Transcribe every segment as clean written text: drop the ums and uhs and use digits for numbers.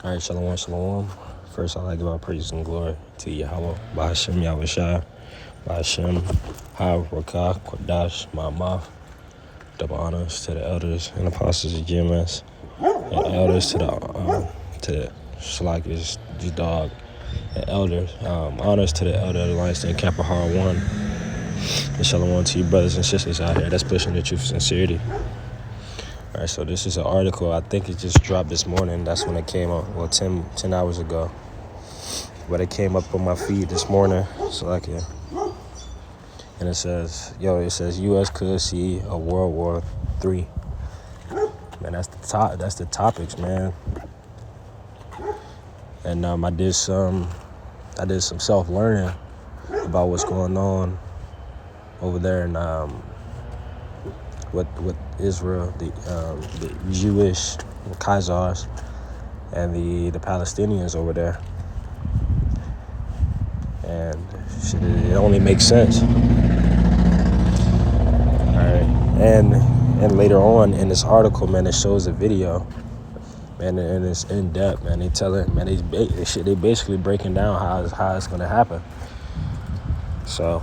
All right, shalom, shalom. First, I'd like to give our praise and glory to Yahweh, Bahashem, Yahushua, Bahashem, Ha-Rakah, Kodash, Ma'amah. Double honors to the elders and apostles of GMS, and elders to the Shalakis, the dog, and elders. Honors to the elder of the Lions Den Kapahar 1. And shalom to you brothers and sisters out here that's pushing the truth and sincerity. All right, so this is an article. I think it just dropped this morning. That's when it came up, well, 10 hours ago. But it came up on my feed this morning. So like, yeah. And it says, U.S. could see a World War III. Man, that's the topics, man. And I did some self-learning about what's going on over there in with Israel, the Jewish Khazars and the Palestinians over there. And shit, it only makes sense. All right. And later on in this article, man, it shows a video, man, and it's in depth, man. They basically breaking down how it's gonna happen. So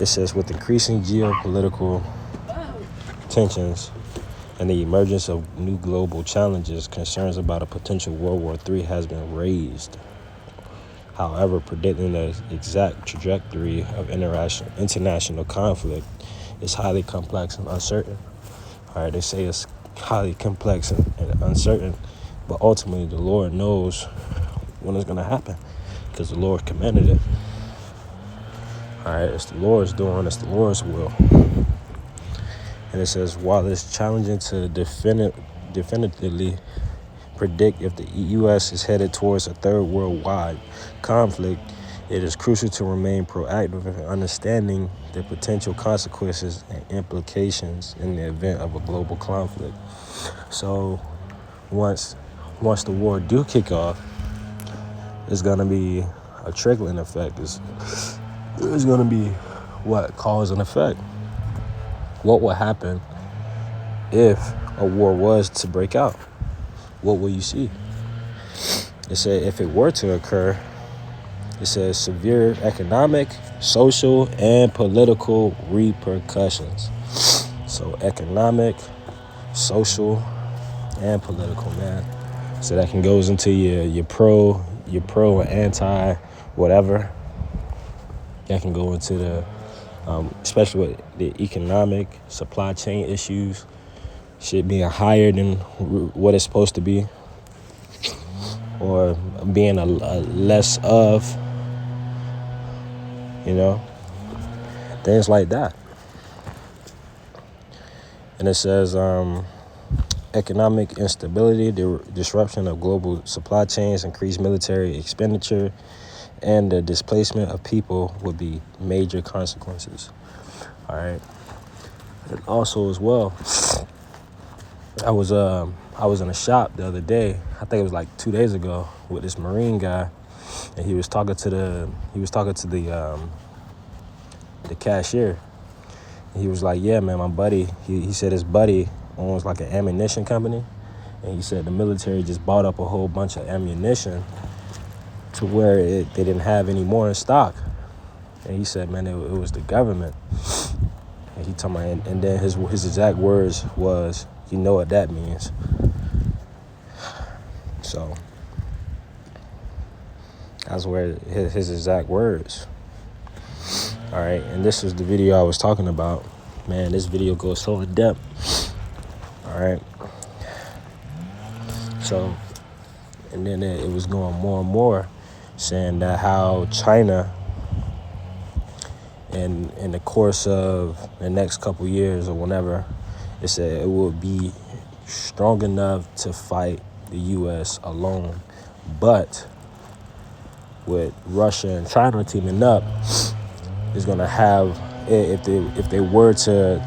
it says, with increasing geopolitical tensions and the emergence of new global challenges, concerns about a potential World War III has been raised. However, predicting the exact trajectory of international conflict is highly complex and uncertain. All right, they say it's highly complex and uncertain, but ultimately the Lord knows when it's going to happen because the Lord commanded it. All right, it's the Lord's doing, it's the Lord's will. And it says, while it's challenging to definitively predict if the U.S. is headed towards a third worldwide conflict, it is crucial to remain proactive in understanding the potential consequences and implications in the event of a global conflict. So once the war do kick off, it's going to be a trickling effect. It's going to be cause and effect. What will happen if a war was to break out? What will you see? It said if it were to occur, it says severe economic, social, and political repercussions. So economic, social, and political, man. So that goes into your pro and anti, whatever. That can go into the, especially with the economic supply chain issues, shit being higher than what it's supposed to be, or being a less of, things like that. And it says economic instability, the disruption of global supply chains, increased military expenditure, and the displacement of people would be major consequences. All right. And also as well, I was in a shop the other day. I think it was like 2 days ago with this Marine guy, and he was talking to the cashier. And he was like, "Yeah, man, my buddy." He said his buddy owns like an ammunition company, and he said the military just bought up a whole bunch of ammunition to where they didn't have any more in stock. And he said, "Man, it was the government." And he told me, and then his exact words was, "You know what that means." So that's where his exact words. All right, and this is the video I was talking about. Man, this video goes so in depth. All right. So, and then it was going more and more, saying that how China, in the course of the next couple years or whenever, it said it will be strong enough to fight the U.S. alone, but with Russia and China teaming up, is going to have, if they were to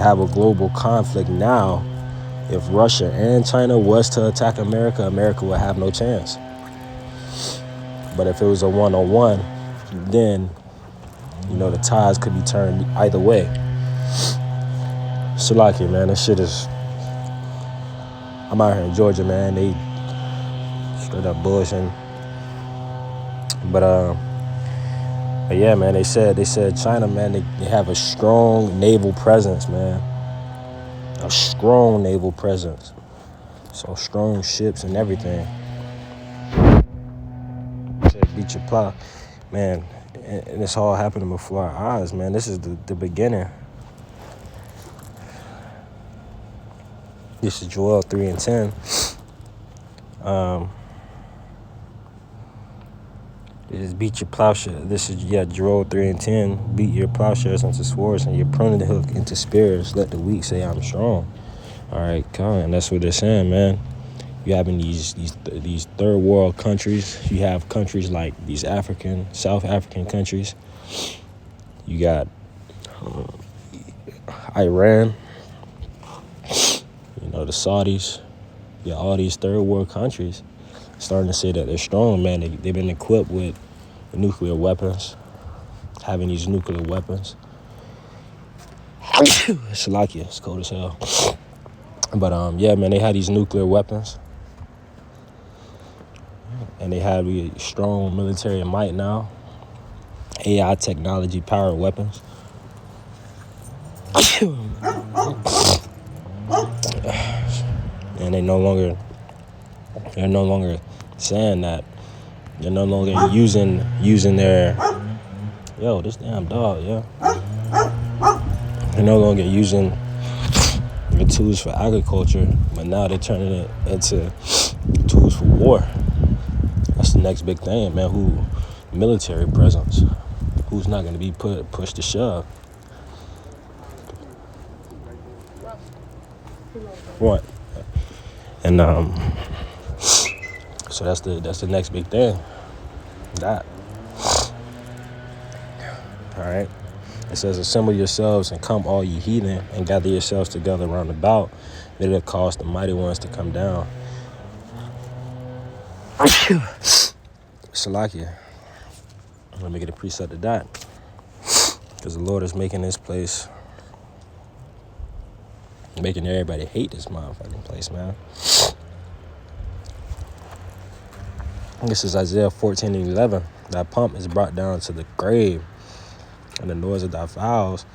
have a global conflict now, if Russia and China was to attack America, America would have no chance. But if it was a one-on-one, then the tides could be turned either way. Salaki, man, this shit is. I'm out here in Georgia, man. straight up bullshitting. But yeah, man, they said China, man, they have a strong naval presence, man. A strong naval presence. So strong ships and everything. Said beat your plow. Man, and it's all happening before our eyes, man. This is the beginning. This is Joel 3:10. It is beat your plowshare. This is Joel 3:10. Beat your plowshares into swords and your pruning hook into spears. Let the weak say I'm strong. All right, Colin. That's what they're saying, man. You having these third world countries. You have countries like these South African countries. You got Iran. You know, the Saudis. Yeah, all these third world countries starting to say that they're strong, man. They've been equipped with nuclear weapons, having these nuclear weapons. Slovakia, it's cold as hell. But yeah, man, they had these nuclear weapons, and they have strong military might now. AI technology powered weapons. And they're no longer saying that. They're no longer using their this damn dog, yeah. They're no longer using the tools for agriculture, but now they're turning it into tools for war. That's the next big thing, man. Military presence. Who's not going to be pushed to shove? What? And so that's the next big thing. That. All right. It says, assemble yourselves and come all ye heathen and gather yourselves together round about. That it cause the mighty ones to come down. Salakia. Let me get a preset to that. Because the Lord is making this place, making everybody hate this motherfucking place, man. This is Isaiah 14:11. Thy pomp is brought down to the grave, and the noise of thy fowls.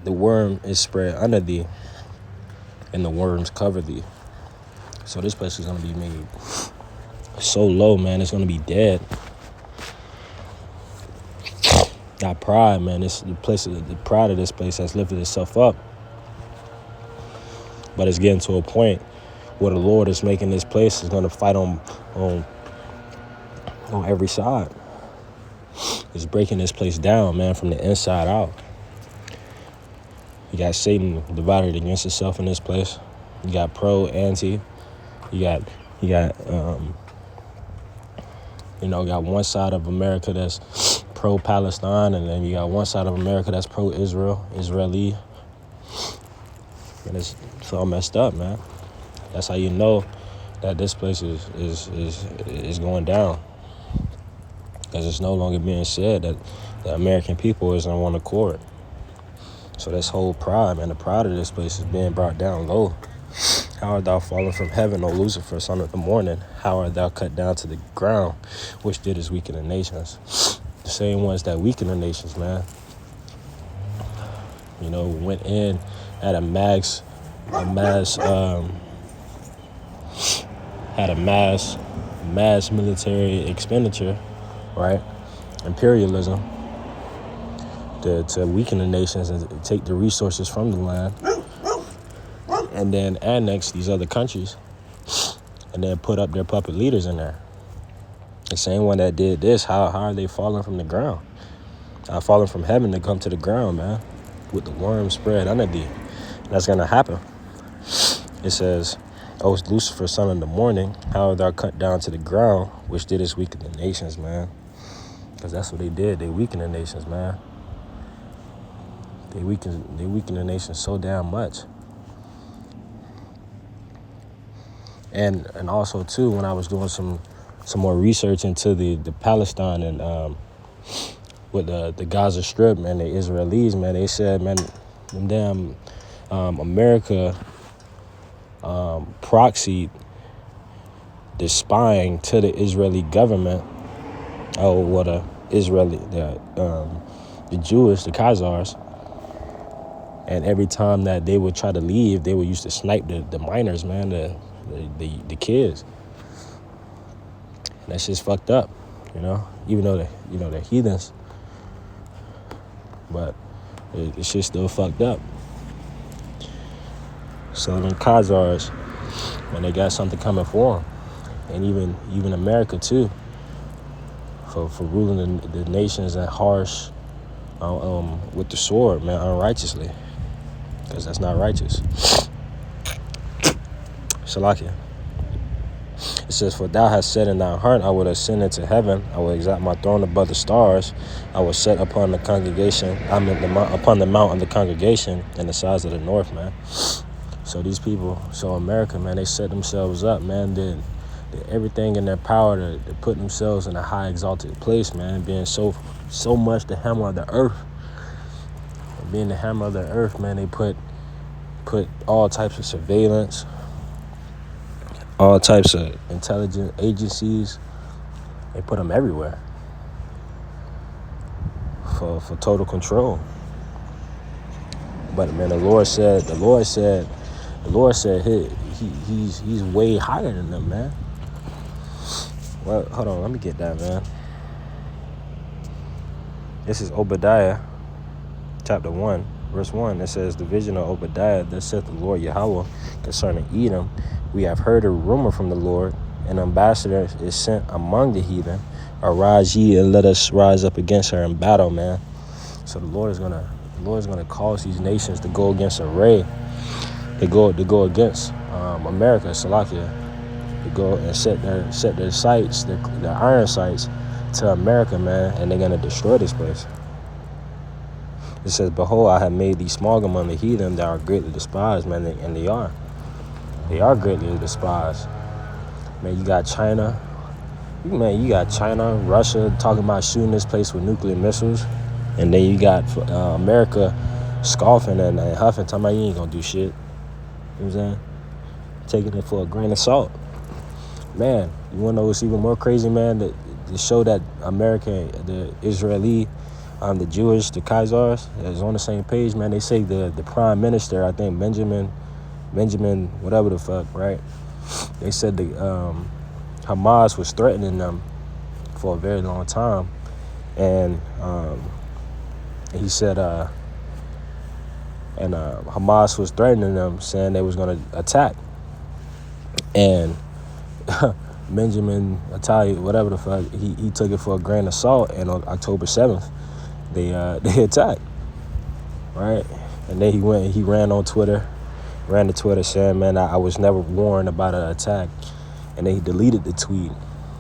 The worm is spread under thee, and the worms cover thee. So this place is going to be made so low, man. It's going to be dead. Got pride, man. The pride of this place has lifted itself up. But it's getting to a point where the Lord is making this place is going to fight on every side. It's breaking this place down, man, from the inside out. You got Satan divided against itself in this place. You got pro, anti. You got one side of America that's pro-Palestine, and then you got one side of America that's pro-Israel, Israeli. And it's all messed up, man. That's how you know that this place is going down. Because it's no longer being said that the American people is on one accord. So this whole pride, man, the pride of this place is being brought down low. How art thou fallen from heaven, O Lucifer, son of the morning? How art thou cut down to the ground, which didst weaken the nations? The same ones that weaken the nations, man. Went in at a mass military expenditure, right? Imperialism to weaken the nations and take the resources from the land, and then annex these other countries, and then put up their puppet leaders in there. The same one that did this, how are they falling from the ground? Falling from heaven to come to the ground, man, with the worm spread under thee. That's going to happen. It says, O Lucifer, son of the morning, how art thou cut down to the ground, which didst weaken the nations, man. Because that's what they did. They weakened the nations, man. They weakened the nations so damn much. And also too, when I was doing some more research into the Palestine and with the Gaza Strip, man, the Israelis, man, they said, man, them damn America proxied they're spying to the Israeli government. Oh, what a Israeli, the Jewish, the Khazars. And every time that they would try to leave, they would used to snipe the minors, man, the kids. And that shit's fucked up, even though they're heathens, but the shit's still fucked up. So them Khazars, man, they got something coming for them, and even America too, for ruling the nations and harsh, with the sword, man, unrighteously, because that's not righteous. Shalakia. It says, "For thou hast said in thy heart, I will ascend into heaven. I will exalt my throne above the stars. I will set upon the congregation. Upon the mount of the congregation and the sides of the north," man. So these people, America, man, they set themselves up, man. Did everything in their power to put themselves in a high exalted place, man. Being so much the hammer of the earth. And being the hammer of the earth, man, they put all types of surveillance, all types of intelligence agencies. They put them everywhere for total control. But man, the Lord said he's way higher than them, man. Well, hold on, let me get that, man. This is Obadiah, chapter 1, verse 1. It says, "The vision of Obadiah, thus saith the Lord Yahweh concerning Edom. We have heard a rumor from the Lord. An ambassador is sent among the heathen. Arise ye and let us rise up against her in battle," man. So the Lord is gonna cause these nations to go against array. To go against America, Salakia. To go and set their sights, their iron sights, to America, man, and they're gonna destroy this place. It says, "Behold, I have made thee small among the heathen that are greatly despised," man, and they are. They are greatly despised. Man, you got China. Man, you got China, Russia talking about shooting this place with nuclear missiles. And then you got America scoffing and huffing, talking about you ain't gonna do shit. You know what I'm saying? Taking it for a grain of salt. Man, you wanna know what's even more crazy, man? To show that America, the Israeli, the Jewish, the Khazars, is on the same page, man. They say the prime minister, I think Benjamin, whatever the fuck, right? They said Hamas was threatening them for a very long time, and he said, Hamas was threatening them, saying they was gonna attack, and Benjamin Netanyahu, whatever the fuck, he took it for a grain of salt, and on October 7th, they attacked, right? And then he ran to Twitter saying, man, I was never warned about an attack. And then he deleted the tweet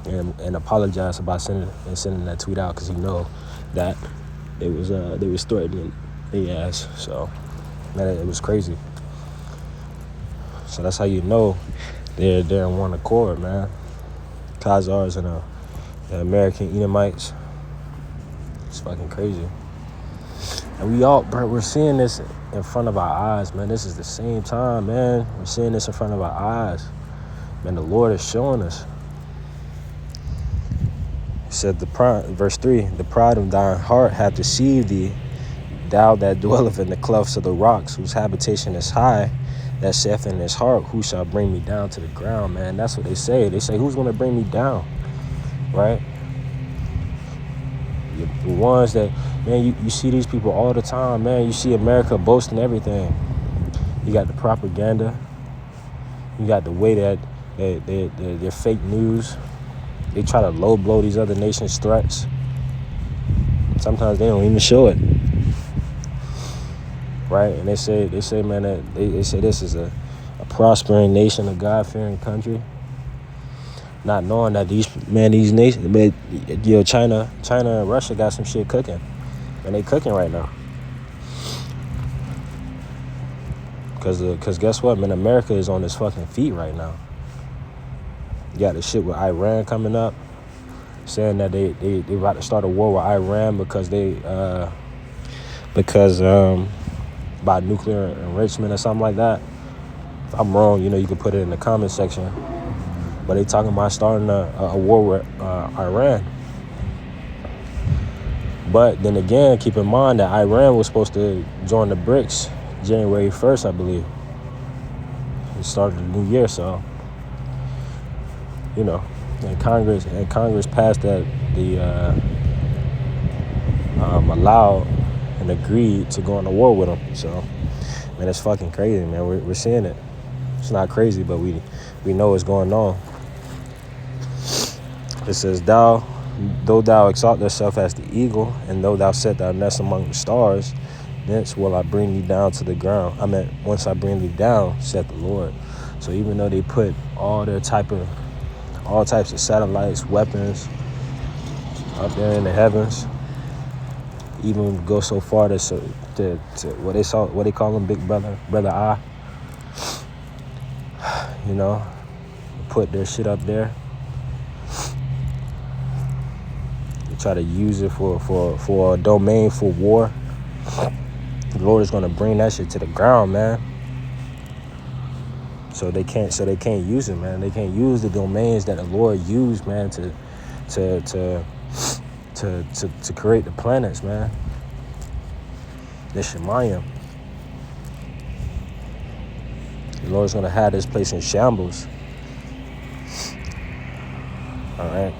and apologized about sending that tweet out, because he know that they was threatening the ass. So, man, it was crazy. So that's how you know they're in one accord, man. Khazars and the American Edomites. It's fucking crazy. And we're seeing this in front of our eyes, man. This is the same time, man. We're seeing this in front of our eyes. Man, the Lord is showing us. He said, verse 3, "The pride of thine heart hath deceived thee, thou that dwelleth in the clefts of the rocks, whose habitation is high, that saith in his heart, who shall bring me down to the ground?" Man, that's what they say. They say, who's going to bring me down, right? The ones that, man, you see these people all the time, man. You see America boasting everything. You got the propaganda. You got the way that they're fake news. They try to low blow these other nations' threats. Sometimes they don't even show it, right? And they say, man, that they say this is a prospering nation, a God-fearing country. Not knowing that these nations, China and Russia got some shit cooking, and they cooking right now. Cause guess what, man? America is on its fucking feet right now. You got the shit with Iran coming up, saying that they about to start a war with Iran because by nuclear enrichment or something like that. If I'm wrong, you can put it in the comment section. but they talking about starting a war with Iran. But then again, keep in mind that Iran was supposed to join the BRICS January 1st, I believe. It started the new year, so and Congress passed that allowed and agreed to go on a war with them. So, man, it's fucking crazy, man. We're seeing it. It's not crazy, but we know what's going on. It says, though thou exalt thyself as the eagle, and though thou set thy nest among the stars, thence will I bring thee down to the ground. I meant, once I bring thee down, said the Lord. So even though they put all types of satellites, weapons up there in the heavens, even go so far to what they call them, Big Brother Eye, put their shit up there. They try to use it for a domain for war. The Lord is gonna bring that shit to the ground, man. So they can't use it, man. They can't use the domains that the Lord used, man, to create the planets, man. The Shemayim. The Lord's gonna have this place in shambles. All right.